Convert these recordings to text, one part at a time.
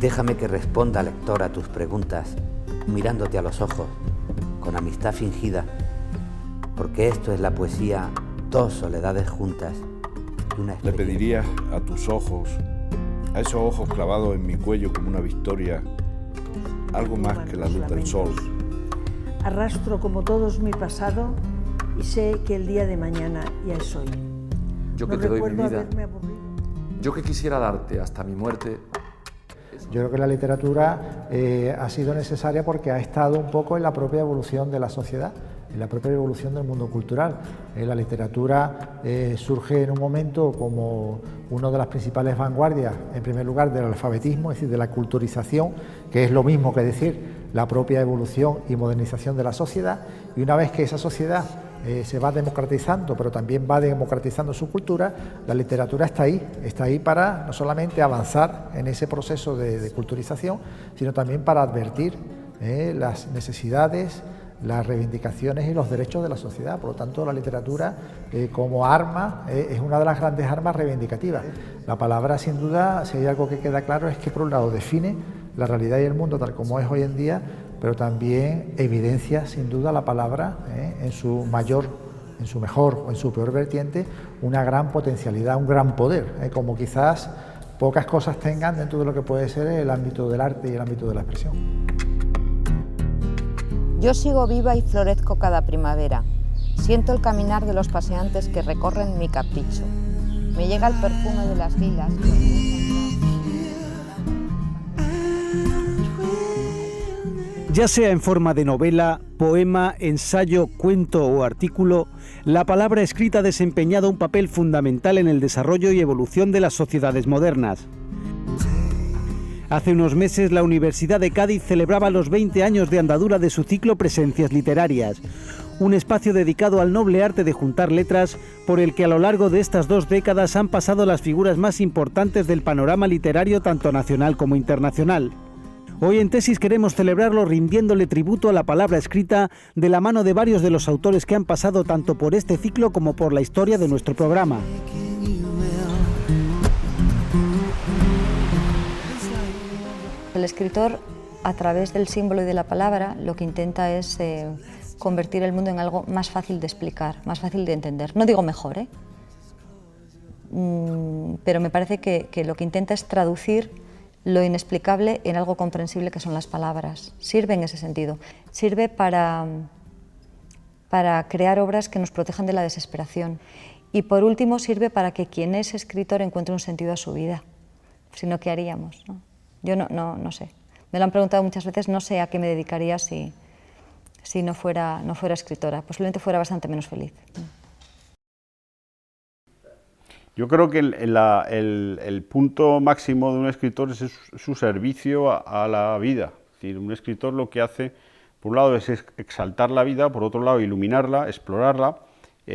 Déjame que responda, lector, a tus preguntas, mirándote a los ojos, con amistad fingida, porque esto es la poesía, dos soledades juntas y una Le pediría a tus ojos, a esos ojos clavados en mi cuello como una victoria, algo más que la luz del sol. Arrastro como todos mi pasado y sé que el día de mañana ya es hoy. Yo que te doy mi vida, yo que quisiera darte hasta mi muerte. Yo creo que la literatura ha sido necesaria porque ha estado un poco en la propia evolución de la sociedad, en la propia evolución del mundo cultural. La literatura surge en un momento como una de las principales vanguardias, en primer lugar, del alfabetismo, es decir, de la culturización, que es lo mismo que decir la propia evolución y modernización de la sociedad, y una vez que esa sociedad se va democratizando, pero también va democratizando su cultura, la literatura está ahí para no solamente avanzar en ese proceso de culturización, sino también para advertir las necesidades, las reivindicaciones y los derechos de la sociedad. Por lo tanto, la literatura como arma es una de las grandes armas reivindicativas. La palabra, sin duda, si hay algo que queda claro, es que por un lado define la realidad y el mundo tal como es hoy en día, pero también evidencia sin duda la palabra en su mejor o en su peor vertiente, una gran potencialidad, un gran poder, como quizás pocas cosas tengan dentro de lo que puede ser el ámbito del arte y el ámbito de la expresión. Yo sigo viva y florezco cada primavera. Siento el caminar de los paseantes que recorren mi capricho. Me llega el perfume de las lilas. Ya sea en forma de novela, poema, ensayo, cuento o artículo, la palabra escrita ha desempeñado un papel fundamental en el desarrollo y evolución de las sociedades modernas. Hace unos meses la Universidad de Cádiz celebraba los 20 años de andadura de su ciclo Presencias Literarias, un espacio dedicado al noble arte de juntar letras por el que a lo largo de estas 2 décadas han pasado las figuras más importantes del panorama literario tanto nacional como internacional. Hoy en Tesis queremos celebrarlo rindiéndole tributo a la palabra escrita de la mano de varios de los autores que han pasado tanto por este ciclo como por la historia de nuestro programa. El escritor, a través del símbolo y de la palabra, lo que intenta es convertir el mundo en algo más fácil de explicar, más fácil de entender. No digo mejor, pero me parece que lo que intenta es traducir lo inexplicable en algo comprensible que son las palabras. Sirve en ese sentido. Sirve para crear obras que nos protejan de la desesperación. Y por último sirve para que quien es escritor encuentre un sentido a su vida. Si no, ¿qué haríamos? ¿No? Yo no sé. Me lo han preguntado muchas veces, no sé a qué me dedicaría si no fuera escritora. Posiblemente fuera bastante menos feliz. Yo creo que el punto máximo de un escritor es su servicio a la vida. Es decir, un escritor lo que hace, por un lado, es exaltar la vida, por otro lado, iluminarla, explorarla,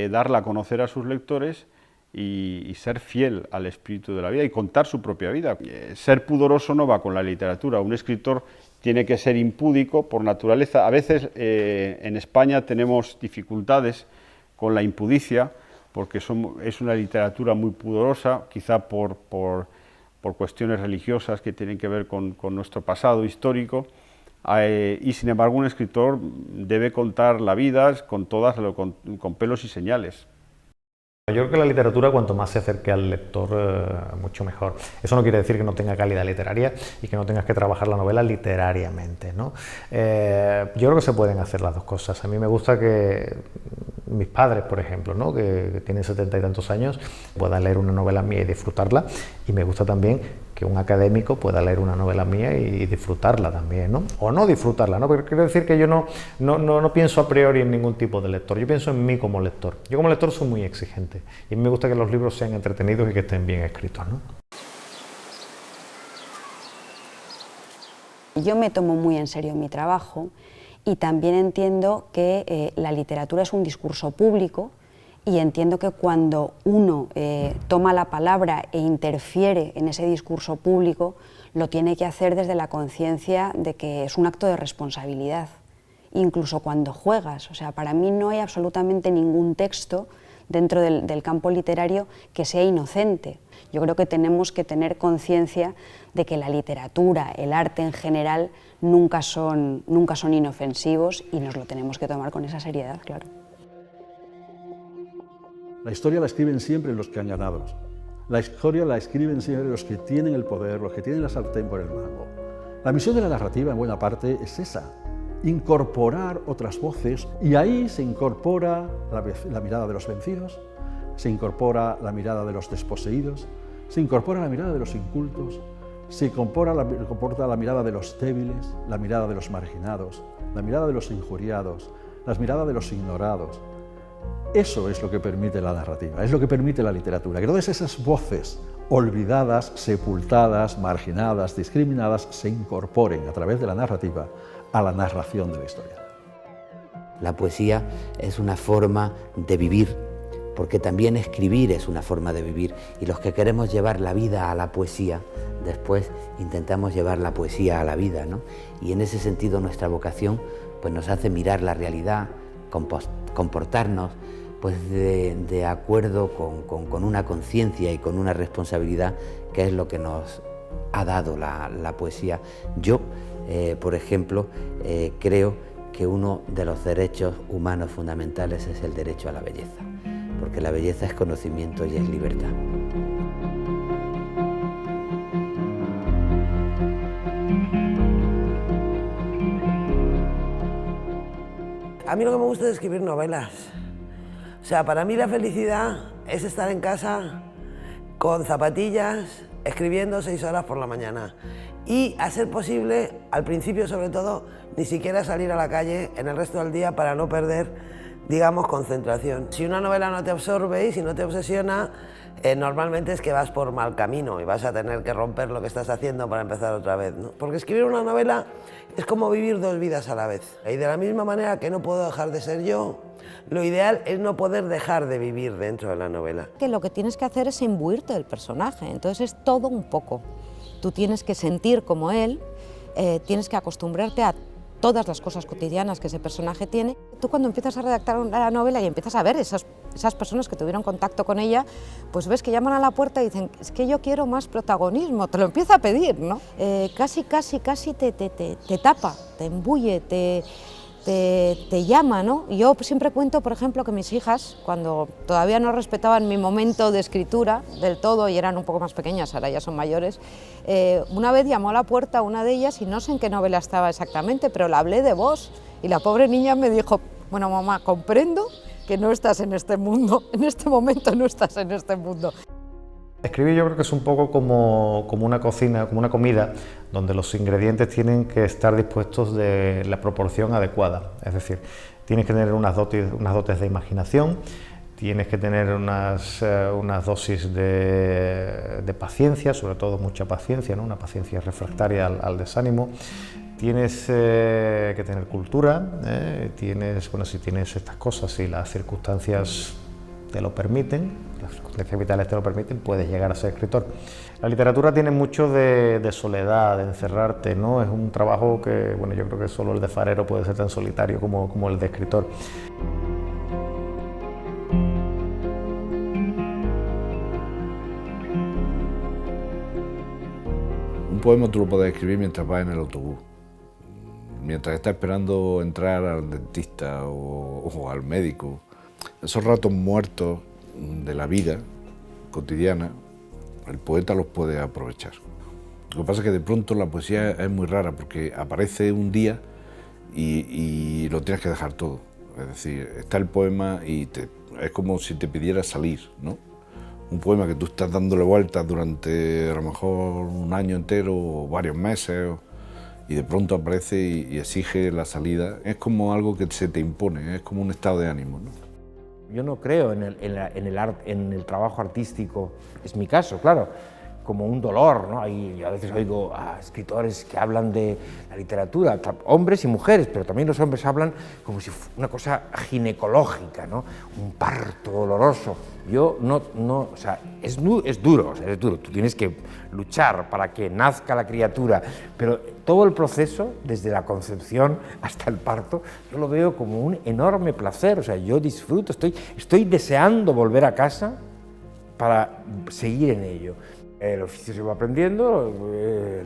darla a conocer a sus lectores y ser fiel al espíritu de la vida y contar su propia vida. Ser pudoroso no va con la literatura. Un escritor tiene que ser impúdico por naturaleza. A veces en España tenemos dificultades con la impudicia, porque es una literatura muy pudorosa, quizá por cuestiones religiosas que tienen que ver con nuestro pasado histórico, y sin embargo un escritor debe contar la vida con pelos y señales. Yo creo que la literatura, cuanto más se acerque al lector, mucho mejor. Eso no quiere decir que no tenga calidad literaria y que no tengas que trabajar la novela literariamente, ¿no? Yo creo que se pueden hacer las dos cosas. A mí me gusta que mis padres, por ejemplo, ¿no?, que tienen 70 y tantos años, puedan leer una novela mía y disfrutarla, y me gusta también que un académico pueda leer una novela mía y disfrutarla también, ¿no? O no disfrutarla, ¿no? Pero quiero decir que yo no pienso a priori en ningún tipo de lector, yo pienso en mí como lector. Yo como lector soy muy exigente y me gusta que los libros sean entretenidos y que estén bien escritos, ¿no? Yo me tomo muy en serio mi trabajo y también entiendo que la literatura es un discurso público, y entiendo que cuando uno toma la palabra e interfiere en ese discurso público, lo tiene que hacer desde la conciencia de que es un acto de responsabilidad, incluso cuando juegas. O sea, para mí no hay absolutamente ningún texto dentro del campo literario que sea inocente. Yo creo que tenemos que tener conciencia de que la literatura, el arte en general, nunca son inofensivos y nos lo tenemos que tomar con esa seriedad, claro. La historia la escriben siempre los cañonados. La historia la escriben siempre los que tienen el poder, los que tienen la sartén por el mango. La misión de la narrativa, en buena parte, es esa: incorporar otras voces, y ahí se incorpora la mirada de los vencidos, se incorpora la mirada de los desposeídos, se incorpora la mirada de los incultos, se incorpora la mirada de los débiles, la mirada de los marginados, la mirada de los injuriados, la mirada de los ignorados. Eso es lo que permite la narrativa, es lo que permite la literatura, que todas esas voces olvidadas, sepultadas, marginadas, discriminadas, se incorporen a través de la narrativa a la narración de la historia. La poesía es una forma de vivir, porque también escribir es una forma de vivir, y los que queremos llevar la vida a la poesía, después intentamos llevar la poesía a la vida, ¿no? Y en ese sentido nuestra vocación pues nos hace mirar la realidad, comportarnos pues de acuerdo con una conciencia y con una responsabilidad, que es lo que nos ha dado la poesía. Yo, por ejemplo, creo que uno de los derechos humanos fundamentales es el derecho a la belleza, porque la belleza es conocimiento y es libertad. A mí lo que me gusta es escribir novelas. O sea, para mí la felicidad es estar en casa con zapatillas, escribiendo 6 horas por la mañana. Y, a ser posible, al principio sobre todo, ni siquiera salir a la calle en el resto del día para no perder, digamos, concentración. Si una novela no te absorbe y si no te obsesiona, normalmente es que vas por mal camino y vas a tener que romper lo que estás haciendo para empezar otra vez, ¿no? Porque escribir una novela es como vivir 2 vidas a la vez. Y de la misma manera que no puedo dejar de ser yo, lo ideal es no poder dejar de vivir dentro de la novela. Que lo que tienes que hacer es imbuirte del personaje, entonces es todo un poco. Tú tienes que sentir como él, tienes que acostumbrarte a todas las cosas cotidianas que ese personaje tiene. Tú, cuando empiezas a redactar la novela y empiezas a ver esas personas que tuvieron contacto con ella, pues ves que llaman a la puerta y dicen: es que yo quiero más protagonismo, te lo empieza a pedir, ¿no? Casi te tapa, te embulle, te llama, ¿no? Yo siempre cuento, por ejemplo, que mis hijas, cuando todavía no respetaban mi momento de escritura del todo y eran un poco más pequeñas, ahora ya son mayores, una vez llamó a la puerta una de ellas y no sé en qué novela estaba exactamente, pero la hablé de vos y la pobre niña me dijo: bueno, mamá, comprendo que no estás en este mundo, en este momento no estás en este mundo. Escribir, yo creo que es un poco como una cocina, como una comida, donde los ingredientes tienen que estar dispuestos de la proporción adecuada. Es decir, tienes que tener unas dotes de imaginación, tienes que tener unas dosis de paciencia, sobre todo mucha paciencia, ¿no? Una paciencia refractaria al desánimo. Tienes que tener cultura, si tienes estas cosas, si las circunstancias te lo permiten, las circunstancias vitales te lo permiten, puedes llegar a ser escritor. La literatura tiene mucho de soledad, de encerrarte, ¿no? Es un trabajo que, bueno, yo creo que solo el de farero puede ser tan solitario como el de escritor. Un poema tú lo puedes escribir mientras vas en el autobús, mientras estás esperando entrar al dentista o al médico. Esos ratos muertos de la vida cotidiana, el poeta los puede aprovechar. Lo que pasa es que de pronto la poesía es muy rara, porque aparece un día y lo tienes que dejar todo. Es decir, está el poema y es como si te pidiera salir, ¿no? Un poema que tú estás dándole vueltas durante a lo mejor un año entero o varios meses, y de pronto aparece y exige la salida. Es como algo que se te impone, es como un estado de ánimo, ¿no? Yo no creo en el trabajo artístico, es mi caso, claro, como un dolor, ¿no? Yo a veces oigo a escritores que hablan de la literatura, hombres y mujeres, pero también los hombres hablan como si fuera una cosa ginecológica, ¿no? Un parto doloroso. Yo o sea, es duro, o sea, es duro, tú tienes que luchar para que nazca la criatura, pero todo el proceso, desde la concepción hasta el parto, yo lo veo como un enorme placer, o sea, yo disfruto, estoy deseando volver a casa para seguir en ello. El oficio se va aprendiendo,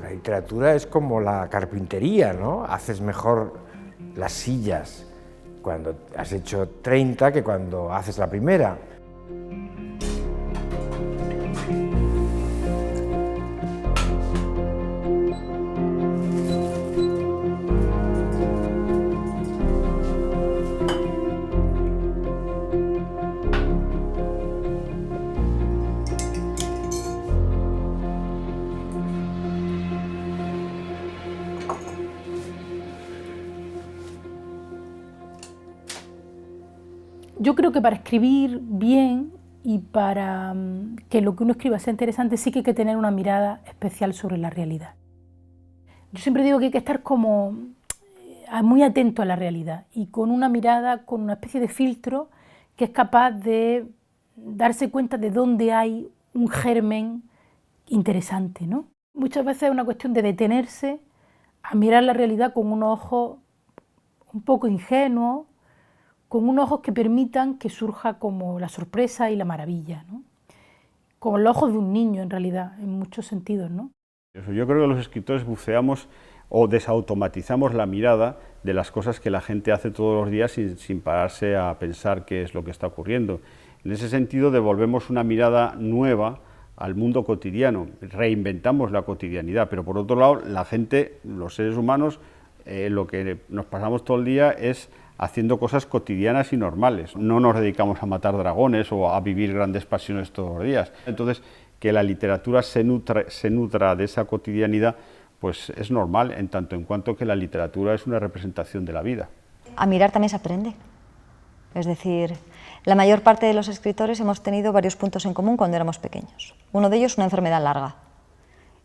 la literatura es como la carpintería, ¿no? Haces mejor las sillas cuando has hecho 30 que cuando haces la primera. Yo creo que para escribir bien y para que lo que uno escriba sea interesante sí que hay que tener una mirada especial sobre la realidad. Yo siempre digo que hay que estar como muy atento a la realidad y con una mirada, con una especie de filtro que es capaz de darse cuenta de dónde hay un germen interesante, ¿no? Muchas veces es una cuestión de detenerse a mirar la realidad con unos ojos un poco ingenuos, con unos ojos que permitan que surja como la sorpresa y la maravilla, ¿no? Con los ojos de un niño, en realidad, en muchos sentidos, ¿no? Yo creo que los escritores buceamos o desautomatizamos la mirada de las cosas que la gente hace todos los días sin pararse a pensar qué es lo que está ocurriendo. En ese sentido, devolvemos una mirada nueva al mundo cotidiano, reinventamos la cotidianidad, pero por otro lado, la gente, los seres humanos, lo que nos pasamos todo el día es haciendo cosas cotidianas y normales. No nos dedicamos a matar dragones o a vivir grandes pasiones todos los días. Entonces, que la literatura se nutra de esa cotidianidad, pues es normal, en tanto en cuanto que la literatura es una representación de la vida. A mirar también se aprende. Es decir, la mayor parte de los escritores hemos tenido varios puntos en común cuando éramos pequeños. Uno de ellos, una enfermedad larga.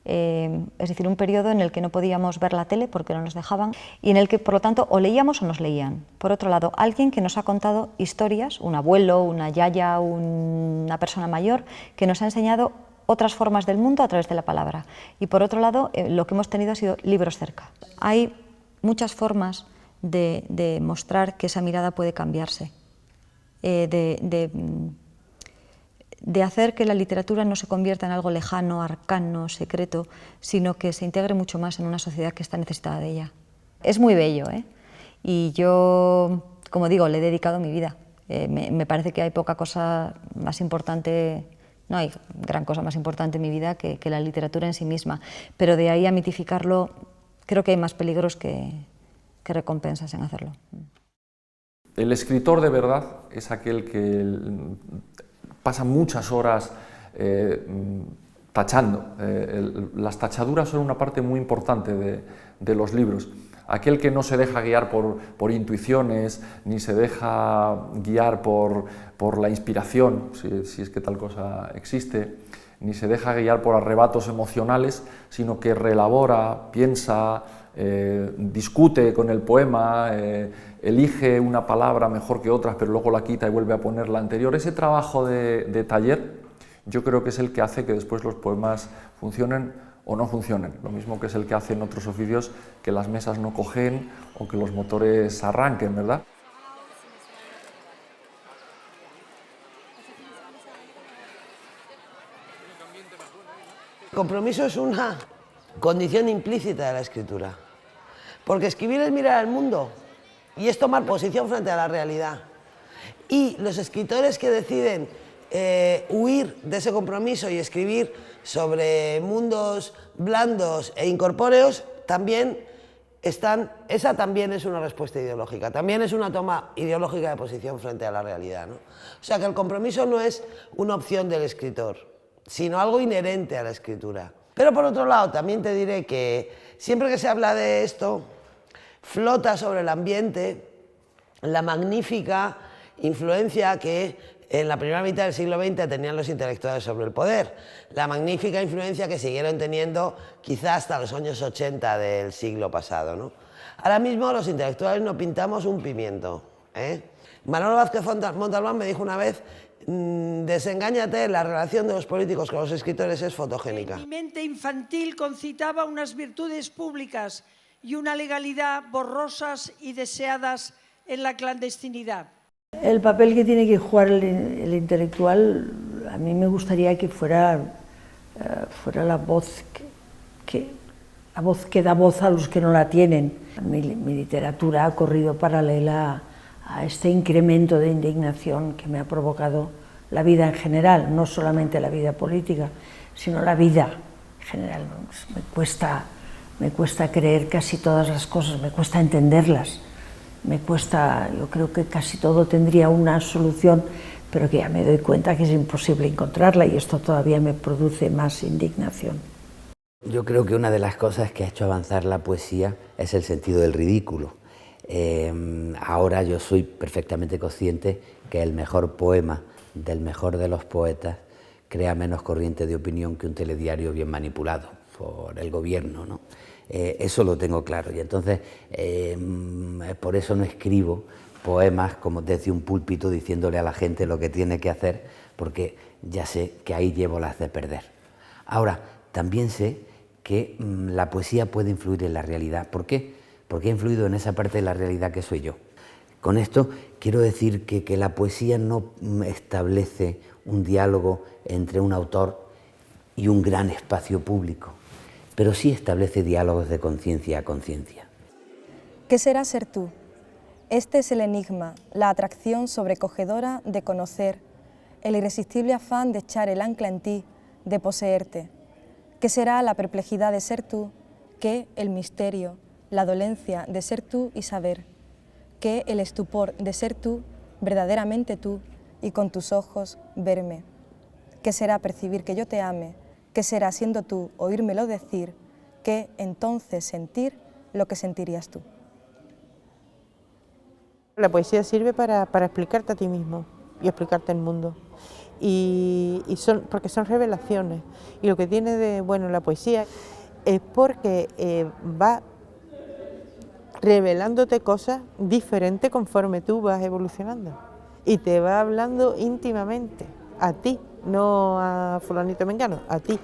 Es decir, un periodo en el que no podíamos ver la tele porque no nos dejaban y en el que, por lo tanto, o leíamos o nos leían. Por otro lado, alguien que nos ha contado historias, un abuelo, una yaya, una persona mayor, que nos ha enseñado otras formas del mundo a través de la palabra. Y por otro lado, lo que hemos tenido ha sido libros cerca. Hay muchas formas de mostrar que esa mirada puede cambiarse, de hacer que la literatura no se convierta en algo lejano, arcano, secreto, sino que se integre mucho más en una sociedad que está necesitada de ella. Es muy bello, ¿eh? Y yo, como digo, le he dedicado mi vida. Me parece que hay poca cosa más importante, no hay gran cosa más importante en mi vida que la literatura en sí misma, pero de ahí a mitificarlo, creo que hay más peligros que recompensas en hacerlo. El escritor de verdad es aquel que pasa muchas horas tachando. Las tachaduras son una parte muy importante de los libros. Aquel que no se deja guiar por intuiciones, ni se deja guiar por la inspiración, si es que tal cosa existe, ni se deja guiar por arrebatos emocionales, sino que reelabora, piensa, discute con el poema, elige una palabra mejor que otras, pero luego la quita y vuelve a poner la anterior. Ese trabajo de taller yo creo que es el que hace que después los poemas funcionen o no funcionen. Lo mismo que es el que hace en otros oficios que las mesas no cogen o que los motores arranquen, ¿verdad? El compromiso es una condición implícita de la escritura, porque escribir es mirar al mundo y es tomar posición frente a la realidad. Y los escritores que deciden huir de ese compromiso y escribir sobre mundos blandos e incorpóreos, esa también es una respuesta ideológica, también es una toma ideológica de posición frente a la realidad, ¿no? O sea que el compromiso no es una opción del escritor, sino algo inherente a la escritura. Pero por otro lado, también te diré que siempre que se habla de esto, flota sobre el ambiente la magnífica influencia que en la primera mitad del siglo XX tenían los intelectuales sobre el poder, la magnífica influencia que siguieron teniendo quizás hasta los años 80 del siglo pasado, ¿no? Ahora mismo los intelectuales no pintamos un pimiento, ¿eh? Manolo Vázquez Montalbán me dijo una vez: desengáñate, la relación de los políticos con los escritores es fotogénica. Mi mente infantil concitaba unas virtudes públicas y una legalidad borrosas y deseadas en la clandestinidad. El papel que tiene que jugar el intelectual, a mí me gustaría que fuera la voz que da voz a los que no la tienen. Mi literatura ha corrido paralela a este incremento de indignación que me ha provocado la vida en general, no solamente la vida política, sino la vida en general. Me cuesta creer casi todas las cosas, me cuesta entenderlas, yo creo que casi todo tendría una solución, pero que ya me doy cuenta que es imposible encontrarla y esto todavía me produce más indignación. Yo creo que una de las cosas que ha hecho avanzar la poesía es el sentido del ridículo. Ahora yo soy perfectamente consciente que el mejor poema del mejor de los poetas crea menos corriente de opinión que un telediario bien manipulado por el gobierno, ¿no? Eso lo tengo claro, y entonces por eso no escribo poemas como desde un púlpito diciéndole a la gente lo que tiene que hacer, porque ya sé que ahí llevo las de perder. Ahora, también sé que la poesía puede influir en la realidad. ¿Por qué? Porque ha influido en esa parte de la realidad que soy yo. Con esto quiero decir que la poesía no establece un diálogo entre un autor y un gran espacio público, pero sí establece diálogos de conciencia a conciencia. ¿Qué será ser tú? Este es el enigma, la atracción sobrecogedora de conocer, el irresistible afán de echar el ancla en ti, de poseerte. ¿Qué será la perplejidad de ser tú? ¿Qué el misterio, la dolencia de ser tú y saber? ¿Qué el estupor de ser tú, verdaderamente tú, y con tus ojos verme? ¿Qué será percibir que yo te ame? ¿Qué será siendo tú oírmelo decir? ¿Qué entonces sentir lo que sentirías tú? La poesía sirve para explicarte a ti mismo y explicarte el mundo. Porque son revelaciones. Y lo que tiene de bueno la poesía es porque va revelándote cosas diferentes conforme tú vas evolucionando. Y te va hablando íntimamente, a ti, no a fulanito mengano, a ti.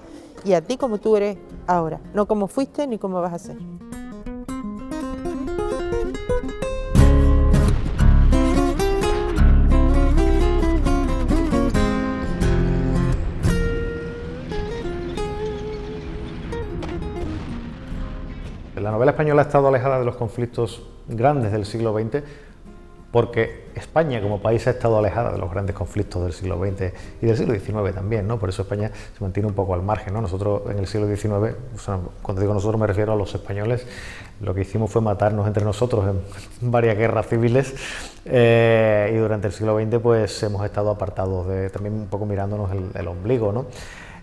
Y a ti como tú eres ahora, no como fuiste ni como vas a ser. La novela española ha estado alejada de los conflictos grandes del siglo XX porque España como país ha estado alejada de los grandes conflictos del siglo XX y del siglo XIX también, ¿no? Por eso España se mantiene un poco al margen, ¿no? Nosotros en el siglo XIX, o sea, cuando digo nosotros me refiero a los españoles, lo que hicimos fue matarnos entre nosotros en varias guerras civiles y durante el siglo XX pues hemos estado apartados también un poco mirándonos el ombligo, ¿no?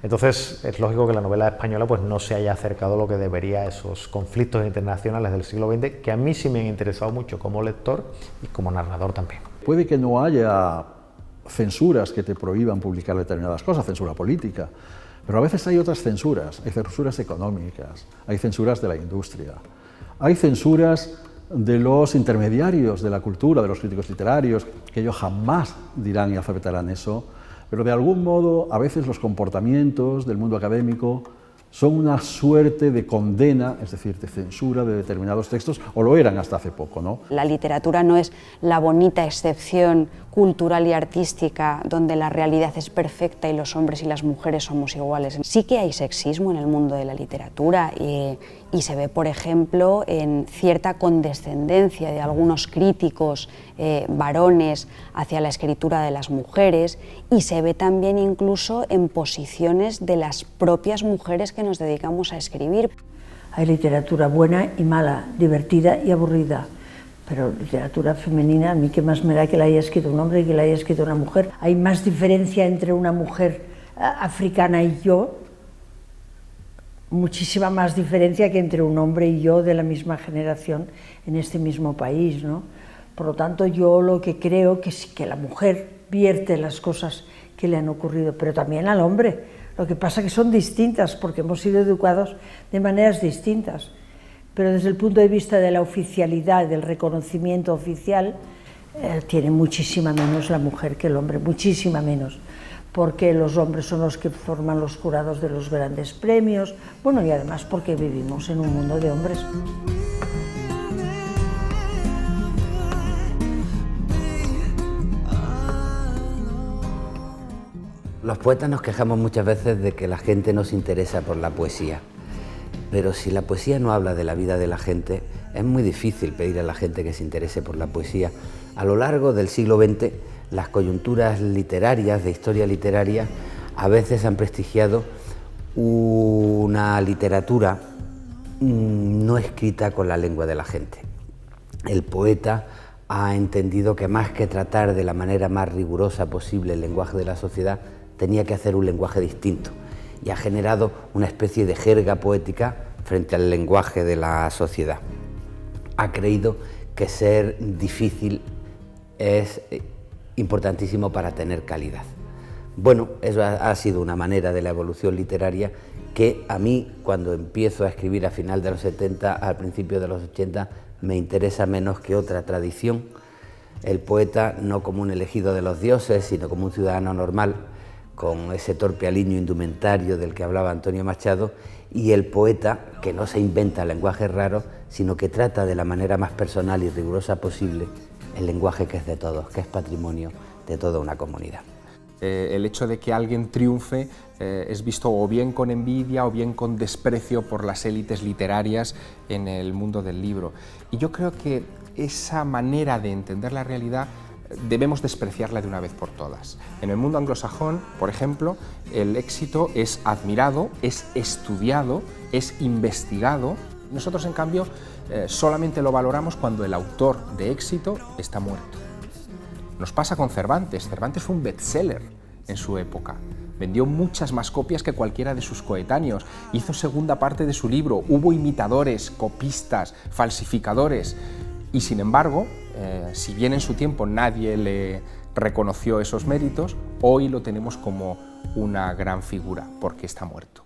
Entonces es lógico que la novela española pues no se haya acercado lo que debería a esos conflictos internacionales del siglo XX, que a mí sí me han interesado mucho como lector y como narrador también. Puede que no haya censuras que te prohíban publicar determinadas cosas, censura política, pero a veces hay otras censuras, hay censuras económicas, hay censuras de la industria, hay censuras de los intermediarios de la cultura, de los críticos literarios, que ellos jamás dirán y aceptarán eso. Pero de algún modo, a veces los comportamientos del mundo académico son una suerte de condena, es decir, de censura de determinados textos, o lo eran hasta hace poco, ¿no? La literatura no es la bonita excepción cultural y artística donde la realidad es perfecta y los hombres y las mujeres somos iguales. Sí que hay sexismo en el mundo de la literatura y se ve, por ejemplo, en cierta condescendencia de algunos críticos varones hacia la escritura de las mujeres, y se ve también incluso en posiciones de las propias mujeres que nos dedicamos a escribir. Hay literatura buena y mala, divertida y aburrida, pero literatura femenina, a mí qué más me da que la haya escrito un hombre y que la haya escrito una mujer. Hay más diferencia entre una mujer africana y yo, muchísima más diferencia que entre un hombre y yo de la misma generación en este mismo país, ¿no? Por lo tanto, yo lo que creo que sí que la mujer vierte las cosas que le han ocurrido, pero también al hombre. Lo que pasa es que son distintas porque hemos sido educados de maneras distintas. Pero desde el punto de vista de la oficialidad, del reconocimiento oficial, tiene muchísima menos la mujer que el hombre, muchísima menos, porque los hombres son los que forman los jurados de los grandes premios, bueno, y además porque vivimos en un mundo de hombres. Los poetas nos quejamos muchas veces de que la gente no se interesa por la poesía, pero si la poesía no habla de la vida de la gente, es muy difícil pedir a la gente que se interese por la poesía. A lo largo del siglo XX, las coyunturas literarias, de historia literaria, a veces han prestigiado una literatura no escrita con la lengua de la gente. El poeta ha entendido que más que tratar de la manera más rigurosa posible el lenguaje de la sociedad, tenía que hacer un lenguaje distinto, y ha generado una especie de jerga poética frente al lenguaje de la sociedad. Ha creído que ser difícil es importantísimo para tener calidad. Bueno, eso ha sido una manera de la evolución literaria que a mí, cuando empiezo a escribir a final de los 70, al principio de los 80, me interesa menos que otra tradición. El poeta no como un elegido de los dioses, sino como un ciudadano normal, con ese torpe aliño indumentario del que hablaba Antonio Machado, y el poeta que no se inventa lenguajes raros, sino que trata de la manera más personal y rigurosa posible el lenguaje que es de todos, que es patrimonio de toda una comunidad. El hecho de que alguien triunfe es visto o bien con envidia o bien con desprecio por las élites literarias en el mundo del libro. Y yo creo que esa manera de entender la realidad debemos despreciarla de una vez por todas. En el mundo anglosajón, por ejemplo, el éxito es admirado, es estudiado, es investigado. Nosotros, en cambio, solamente lo valoramos cuando el autor de éxito está muerto. Nos pasa con Cervantes. Cervantes fue un bestseller en su época. Vendió muchas más copias que cualquiera de sus coetáneos. Hizo segunda parte de su libro. Hubo imitadores, copistas, falsificadores. Y sin embargo, si bien en su tiempo nadie le reconoció esos méritos, hoy lo tenemos como una gran figura porque está muerto.